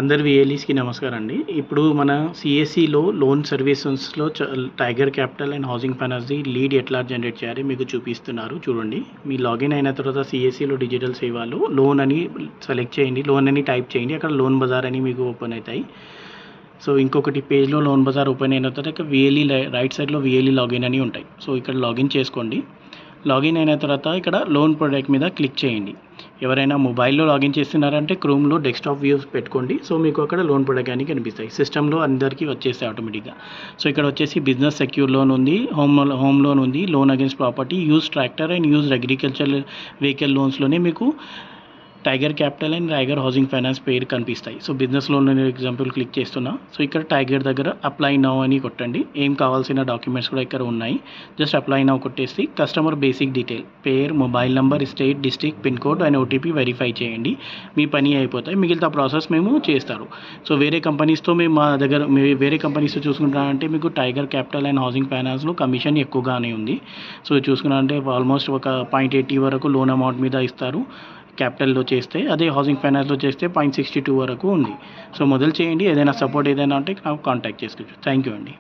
అందరు విఏలీస్కి నమస్కారం అండి. ఇప్పుడు మన సిఎస్సిలో లోన్ సర్వీసెస్లో టైగర్ క్యాపిటల్ అండ్ హౌసింగ్ ఫైనాన్స్ది లీడ్ ఎట్లా జనరేట్ చేయాలి మీకు చూపిస్తున్నారు చూడండి. మీ లాగిన్ అయిన తర్వాత సిఎస్సిలో డిజిటల్ సేవలో లోన్ అని సెలెక్ట్ చేయండి, లోన్ అని టైప్ చేయండి, అక్కడ లోన్ బజార్ అని మీకు ఓపెన్ అవుతాయి. సో ఇంకొకటి పేజ్లో లోన్ బజార్ ఓపెన్ అయిన తర్వాత ఇక్కడ విఏలీ రైట్ సైడ్లో విఏలీ లాగిన్ అని ఉంటాయి. సో ఇక్కడ లాగిన్ చేసుకోండి. లాగిన్ అయిన తర్వాత ఇక్కడ లోన్ ప్రొడక్ట్ మీద క్లిక్ చేయండి. ఎవరైనా మొబైల్లో లాగిన్ చేస్తున్నారంటే క్రోమ్లో డెస్క్టాప్ వ్యూస్ పెట్టుకోండి. సో మీకు అక్కడ లోన్ ప్రొడక్ట్ అని కనిపిస్తాయి. సిస్టంలో అందరికీ వచ్చేస్తాయి ఆటోమేటిక్గా. సో ఇక్కడ వచ్చేసి బిజినెస్ సెక్యూర్ లోన్ ఉంది, హోమ్ లోన్ ఉంది, loan against property, use tractor and use agriculture vehicle లోన్స్లోనే మీకు Tiger Capital and Tiger housing finance పేరు కనిపిస్తాయి. సో బిజినెస్ లోన్ నేను ఎగ్జాంపుల్ క్లిక్ చేస్తున్నా. సో ఇక్కడ టైగర్ దగ్గర అప్లై నౌ అని కొట్టండి. ఏం కావాల్సిన డాక్యుమెంట్స్ కూడా ఇక్కడ ఉన్నాయి. జస్ట్ అప్లై నౌ కొట్టేసి కస్టమర్ బేసిక్ డీటెయిల్, పేరు, mobile number, state, district, pin code and OTP verify చేయండి. మీ పని అయిపోతాయి. మిగిలిన ప్రాసెస్ మేము చేస్తారు. సో వేరే కంపెనీస్తో మేము మా దగ్గర వేరే కంపెనీస్తో చూసుకుంటారంటే మీకు టైగర్ క్యాపిటల్ అండ్ హౌసింగ్ ఫైనాన్స్లో కమిషన్ ఎక్కువగానే ఉంది. సో చూసుకున్నారంటే ఆల్మోస్ట్ ఒక 0.80 వరకు లోన్ అమౌంట్ మీద ఇస్తారు క్యాపిటల్లో చేస్తే. అదే హౌసింగ్ ఫైనాన్స్లో చేస్తే 0.62 వరకు ఉంది. సో మొదలు చేయండి. ఏదైనా సపోర్ట్ ఏదైనా ఉంటే నాకు కాంటాక్ట్ చేసుకోవచ్చు. థ్యాంక్ యూ అండి.